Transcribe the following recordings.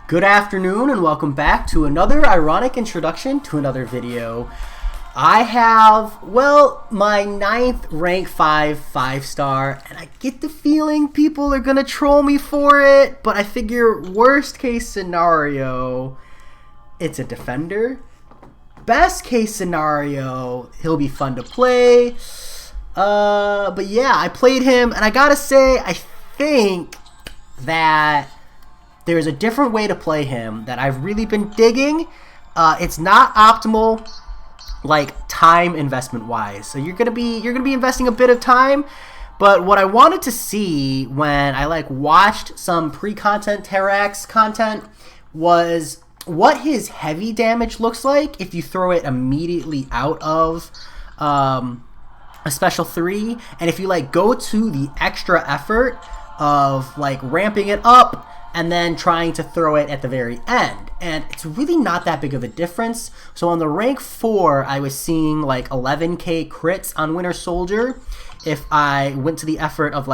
Good afternoon and welcome back to another ironic introduction to another video. I have, well, my 9th rank 5 and I get the feeling people are gonna troll me for it, but I figure worst case scenario, it's a defender. Best case scenario, he'll be fun to play. But yeah, I played him and I gotta say, I think that there's a different way to play him that I've really been digging. It's not optimal, like time investment wise. So you're gonna be investing a bit of time. But what I wanted to see when I watched some pre-content Terrax content was what his heavy damage looks like if you throw it immediately out of a special 3, and if you go to the extra effort of ramping it up and then trying to throw it at the very end. And it's really not that big of a difference. So on the rank 4, I was seeing 11k crits on Winter Soldier if I went to the effort of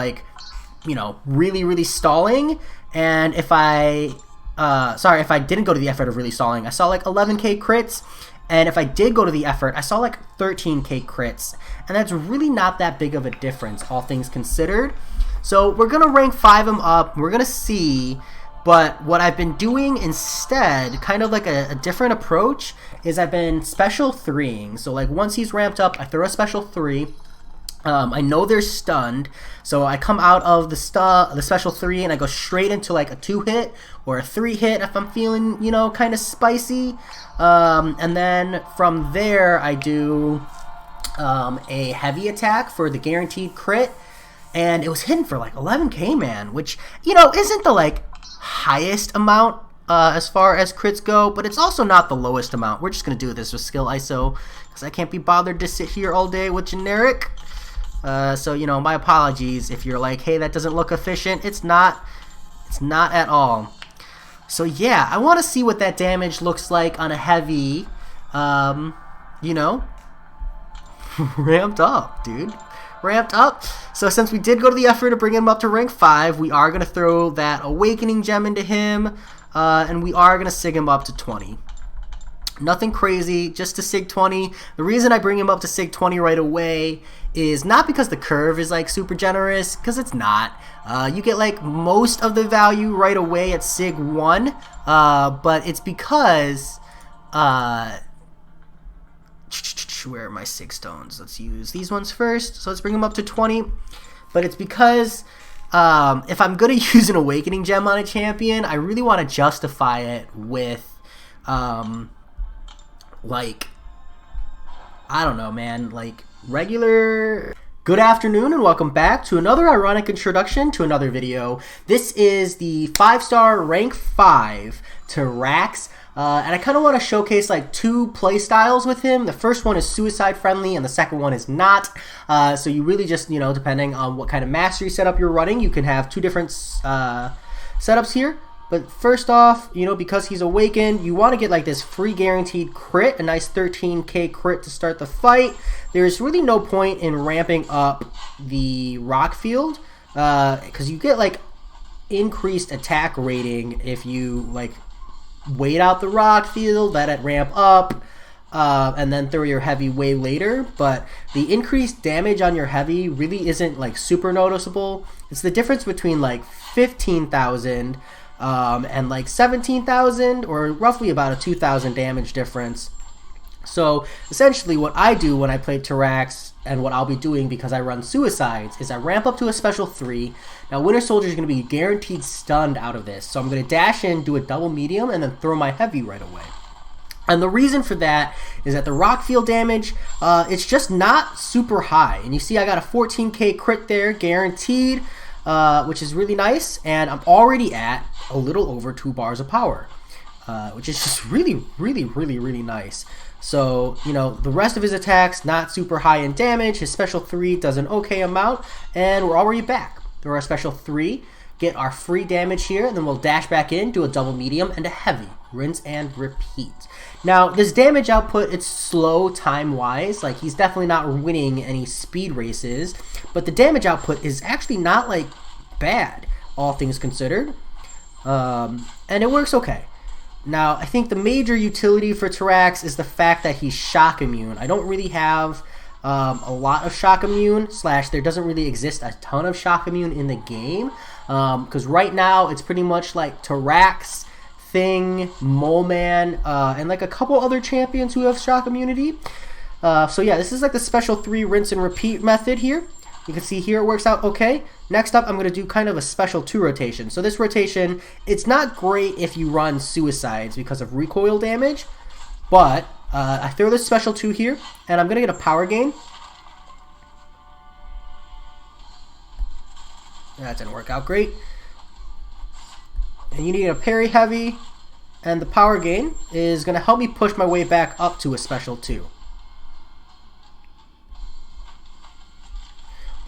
really stalling. And if I if I didn't go to the effort of really stalling, I saw 11k crits. And if I did go to the effort, I saw 13k crits. And that's really not that big of a difference, all things considered. So we're going to rank 5 him up. We're going to see. But what I've been doing instead, kind of a different approach, is I've been special 3ing. So once he's ramped up, I throw a special 3. I know they're stunned, so I come out of the special 3 and I go straight into a 2-hit or a 3-hit if I'm feeling, kind of spicy. And then from there I do a heavy attack for the guaranteed crit. And it was hitting for 11k, man, which, isn't the highest amount as far as crits go, but it's also not the lowest amount. We're just going to do this with skill ISO because I can't be bothered to sit here all day with generic. So, my apologies if you're hey, that doesn't look efficient. It's not at all. So, yeah, I want to see what that damage looks like on a heavy, ramped up, dude. Ramped up. So since we did go to the effort to bring him up to rank 5, we are going to throw that awakening gem into him, and we are going to sig him up to 20. Nothing crazy, just to sig 20. The reason I bring him up to sig 20 right away is not because the curve is super generous, because it's not. You get most of the value right away at sig 1, but it's because where are my 6 stones? Let's use these ones first. So let's bring them up to 20. But it's because if I'm going to use an awakening gem on a champion, I really want to justify it with I don't know, man, regular. Good afternoon and welcome back to another ironic introduction to another video. This is the 5-star rank 5 Terrax. And I kind of want to showcase 2 play styles with him. The first one is suicide friendly and the second one is not. So you really just, depending on what kind of mastery setup you're running, you can have 2 different setups here. But first off, because he's awakened, you want to get this free guaranteed crit, a nice 13k crit to start the fight. There's really no point in ramping up the rock field because you get increased attack rating if you wait out the rock field, let it ramp up, and then throw your heavy way later. But the increased damage on your heavy really isn't super noticeable. It's the difference between 15,000 and 17,000, or roughly about a 2,000 damage difference. So essentially what I do when I play Terrax, and what I'll be doing because I run suicides, is I ramp up to a special 3. Now Winter Soldier is going to be guaranteed stunned out of this, so I'm going to dash in, do a double medium, and then throw my heavy right away. And the reason for that is that the rock field damage, it's just not super high. And you see I got a 14k crit there, guaranteed, which is really nice, and I'm already at a little over 2 bars of power, which is just really nice. So, the rest of his attacks, not super high in damage. His special 3 does an okay amount, and we're already back. Throw our special 3, get our free damage here, and then we'll dash back in, do a double medium, and a heavy. Rinse and repeat. Now, this damage output, it's slow time-wise. He's definitely not winning any speed races, but the damage output is actually not, bad, all things considered. and it works okay. Now, I think the major utility for Terrax is the fact that he's shock immune. I don't really have a lot of shock immune, / there doesn't really exist a ton of shock immune in the game. Because right now, it's pretty much like Terrax, Thing, Mole Man, and like a couple other champions who have shock immunity. So yeah, this is like the special 3 rinse and repeat method here. You can see here it works out okay. Next up, I'm going to do kind of a special 2 rotation. So this rotation, it's not great if you run suicides because of recoil damage, but I throw this special 2 here, and I'm going to get a power gain. That didn't work out great. And you need a parry heavy, and the power gain is going to help me push my way back up to a special 2.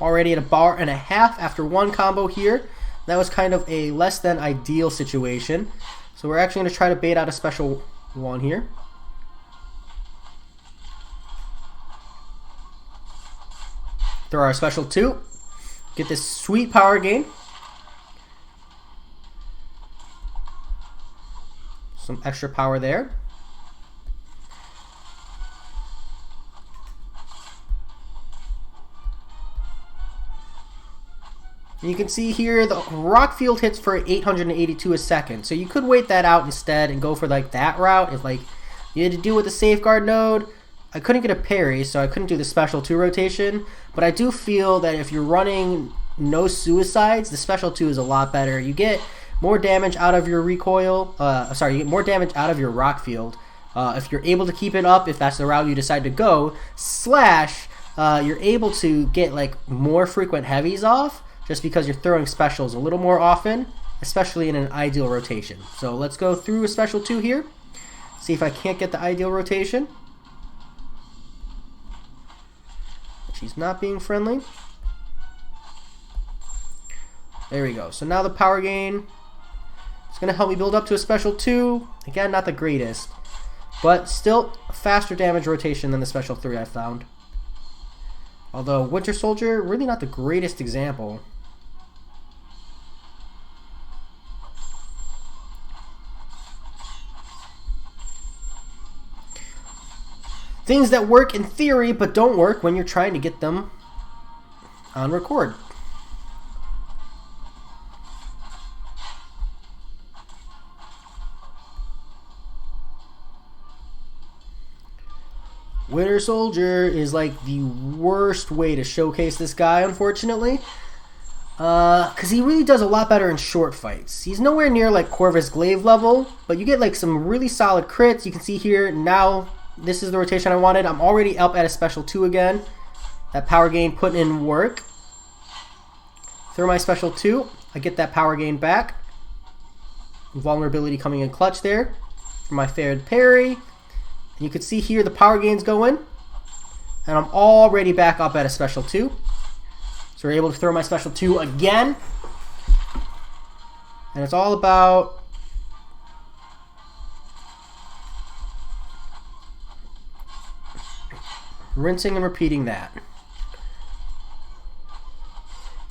Already at 1.5 bars after 1 combo here. That was kind of a less than ideal situation. So we're actually going to try to bait out a special 1 here. Throw our special 2. Get this sweet power gain. Some extra power there. And you can see here the rock field hits for 882 a second. So you could wait that out instead and go for like that route if like you had to deal with the safeguard node. I couldn't get a parry, so I couldn't do the special 2 rotation. But I do feel that if you're running no suicides, the special 2 is a lot better. You get more damage out of your recoil. You get more damage out of your rock field if you're able to keep it up, if that's the route you decide to go. / you're able to get like more frequent heavies off just because you're throwing specials a little more often, especially in an ideal rotation. So let's go through a special 2 here. See if I can't get the ideal rotation. She's not being friendly. There we go. So now the power gain is going to help me build up to a special 2. Again, not the greatest, but still a faster damage rotation than the special 3 I found. Although Winter Soldier, really not the greatest example. Things that work in theory, but don't work when you're trying to get them on record. Winter Soldier is like the worst way to showcase this guy, unfortunately. Because he really does a lot better in short fights. He's nowhere near like Corvus Glaive level, but you get like some really solid crits. You can see here now, this is the rotation I wanted. I'm already up at a special 2 again. That power gain putting in work. Throw my special 2. I get that power gain back. Vulnerability coming in clutch there for my fared parry. And you can see here the power gains go in. And I'm already back up at a special 2. So we're able to throw my special 2 again. And it's all about rinsing and repeating that.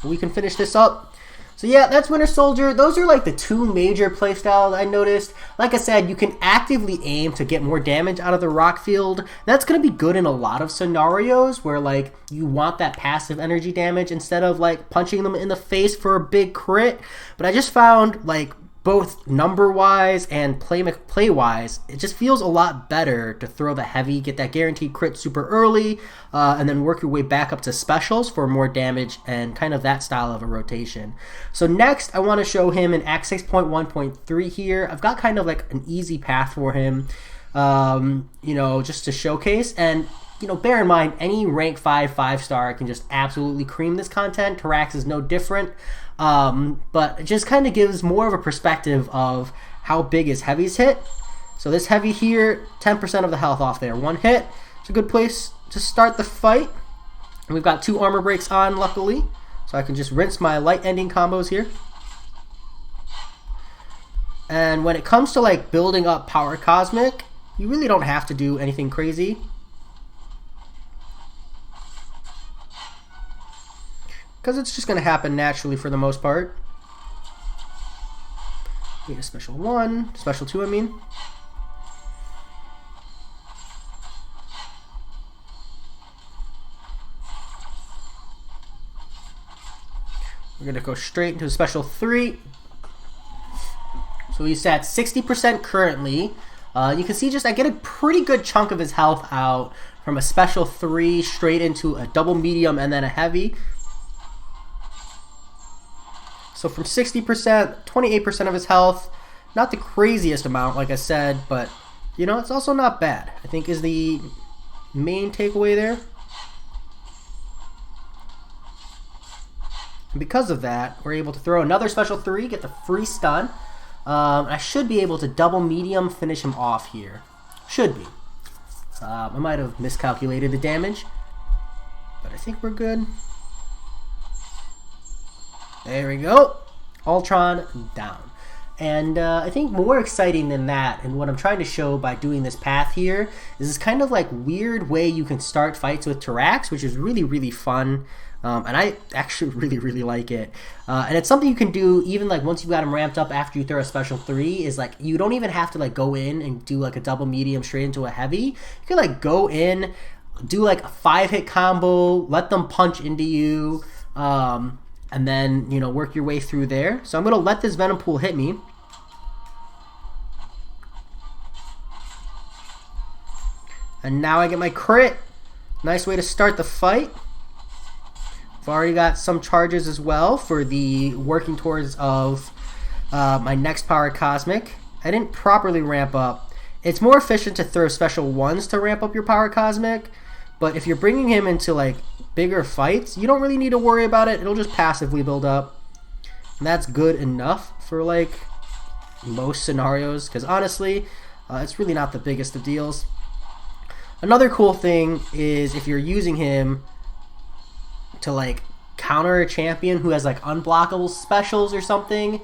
We can finish this up. So yeah, that's Winter Soldier. Those are like the 2 major playstyles I noticed. Like I said, you can actively aim to get more damage out of the rock field. That's going to be good in a lot of scenarios where like you want that passive energy damage instead of like punching them in the face for a big crit. But I just found like both number-wise and play-wise, it just feels a lot better to throw the heavy, get that guaranteed crit super early, and then work your way back up to specials for more damage and kind of that style of a rotation. So next, I want to show him in Act 6.1.3 here. I've got kind of like an easy path for him, you know, just to showcase. And you know, bear in mind, any rank 5 5-star can just absolutely cream this content. Terrax is no different. But it just kind of gives more of a perspective of how big his heavies hit. So this heavy here, 10% of the health off there. 1 hit. It's a good place to start the fight. And we've got 2 armor breaks on, luckily. So I can just rinse my light ending combos here. And when it comes to like building up Power Cosmic, you really don't have to do anything crazy. Because it's just going to happen naturally for the most part. Need a special 1, special 2 I mean. We're going to go straight into a special 3. So he's at 60% currently. You can see just I get a pretty good chunk of his health out from a special 3 straight into a double medium and then a heavy. So from 60%, 28% of his health. Not the craziest amount, like I said, but you know, it's also not bad, I think is the main takeaway there. And because of that, we're able to throw another special 3, get the free stun. I should be able to double medium finish him off here. Should be. I might have miscalculated the damage, but I think we're good. There we go. Ultron down. And I think more exciting than that, and what I'm trying to show by doing this path here, is this kind of like weird way you can start fights with Terrax, which is really, really fun. And I actually really like it. And it's something you can do even like once you got him ramped up after you throw a special 3, is like you don't even have to like go in and do like a double medium straight into a heavy. You can like go in, do like a 5-hit combo, let them punch into you, and then, you know, work your way through there. So I'm going to let this Venom Pool hit me. And now I get my crit. Nice way to start the fight. I've already got some charges as well for the working towards of my next Power Cosmic. I didn't properly ramp up. It's more efficient to throw special 1s to ramp up your Power Cosmic, but if you're bringing him into like bigger fights, you don't really need to worry about it. It'll just passively build up. And that's good enough for like most scenarios, because honestly, it's really not the biggest of deals. Another cool thing is if you're using him to like counter a champion who has like unblockable specials or something,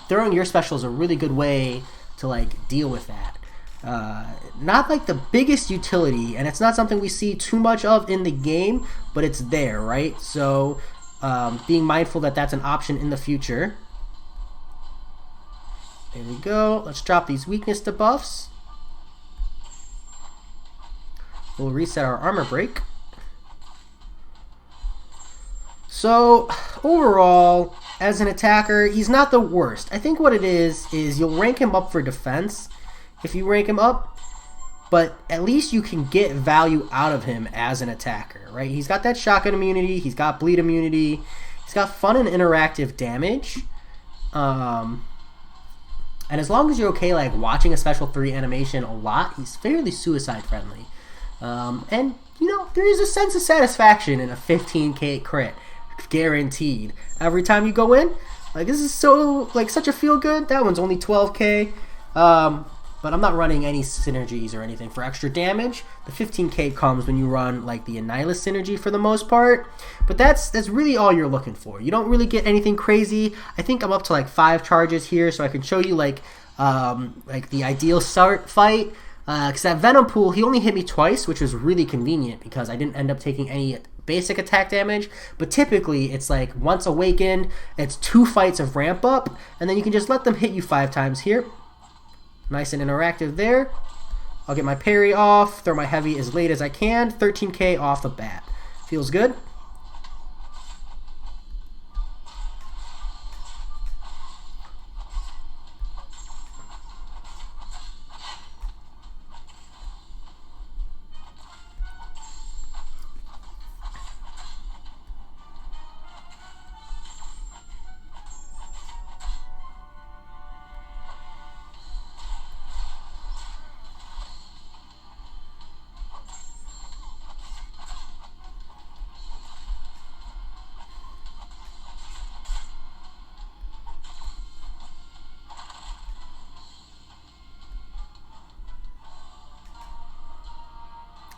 throwing your special is a really good way to like deal with that. Not like the biggest utility, and it's not something we see too much of in the game, but it's there, right? So being mindful that that's an option in the future. There we go. Let's drop these weakness debuffs. We'll reset our armor break. So overall, as an attacker, he's not the worst. I think what it is you'll rank him up for defense if you rank him up, but at least you can get value out of him as an attacker, right? He's got that shotgun immunity, he's got bleed immunity, he's got fun and interactive damage, and as long as you're okay like watching a special 3 animation a lot, he's fairly suicide friendly. And you know, there is a sense of satisfaction in a 15k crit, guaranteed. Every time you go in, like this is so like such a feel good. That one's only 12k, but I'm not running any synergies or anything for extra damage. The 15k comes when you run like the Annihilus synergy for the most part, but that's really all you're looking for. You don't really get anything crazy. I think I'm up to like 5 charges here, so I can show you like the ideal start fight. Because that Venom Pool, he only hit me twice, which was really convenient because I didn't end up taking any basic attack damage. But typically, it's like once awakened, it's 2 fights of ramp up, and then you can just let them hit you 5 times here. Nice and interactive there. I'll get my parry off, throw my heavy as late as I can. 13k off the bat. Feels good.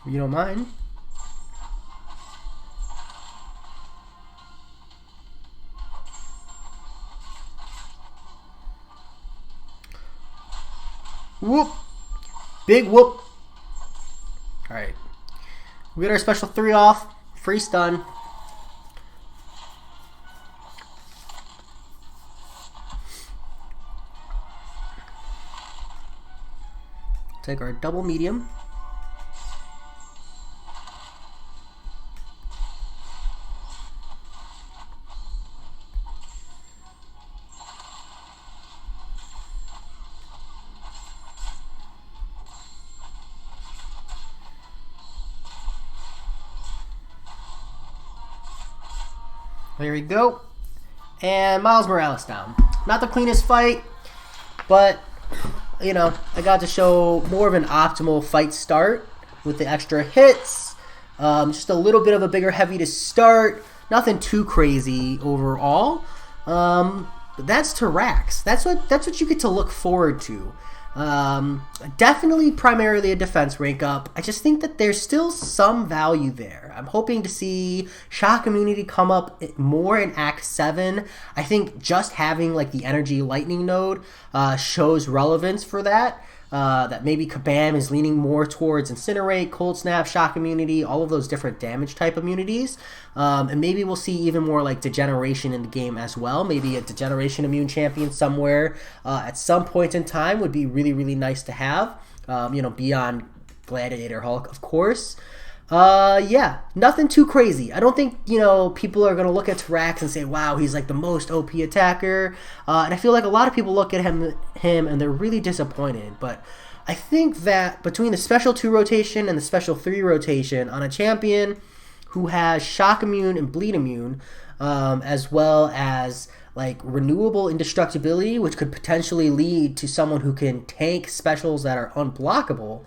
If you don't mind. Whoop. Big whoop. Alright. We get our special 3 off. Free stun. Take our double medium. There we go. And Miles Morales down. Not the cleanest fight, but, you know, I got to show more of an optimal fight start with the extra hits. Just a little bit of a bigger heavy to start. Nothing too crazy overall. But that's Terrax. That's what you get to look forward to. Definitely primarily a defense rank up. I just think that there's still some value there. I'm hoping to see shock immunity come up more in Act 7. I think just having like the energy lightning node shows relevance for that. That maybe Kabam is leaning more towards Incinerate, Cold Snap, Shock Immunity, all of those different damage type immunities. And maybe we'll see even more like Degeneration in the game as well. Maybe a Degeneration immune champion somewhere at some point in time would be really, really nice to have. You know, beyond Gladiator Hulk, of course. Yeah, nothing too crazy. I don't think, you know, people are going to look at Terrax and say, wow, he's like the most OP attacker. And I feel like a lot of people look at him and they're really disappointed. But I think that between the Special 2 rotation and the Special 3 rotation on a champion who has Shock Immune and Bleed Immune, as well as like renewable indestructibility, which could potentially lead to someone who can tank specials that are unblockable,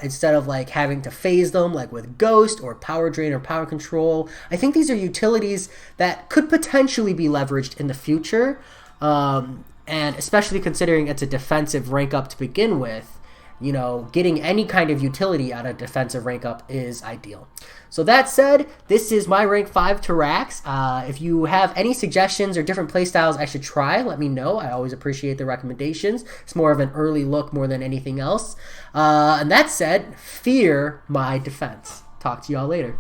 instead of like having to phase them like with Ghost or Power Drain or Power Control. I think these are utilities that could potentially be leveraged in the future, and especially considering it's a defensive rank up to begin with, you know, getting any kind of utility out of defensive rank up is ideal. So that said, this is my rank 5 Terrax. If you have any suggestions or different playstyles I should try, let me know. I always appreciate the recommendations. It's more of an early look more than anything else. And that said, fear my defense. Talk to y'all later.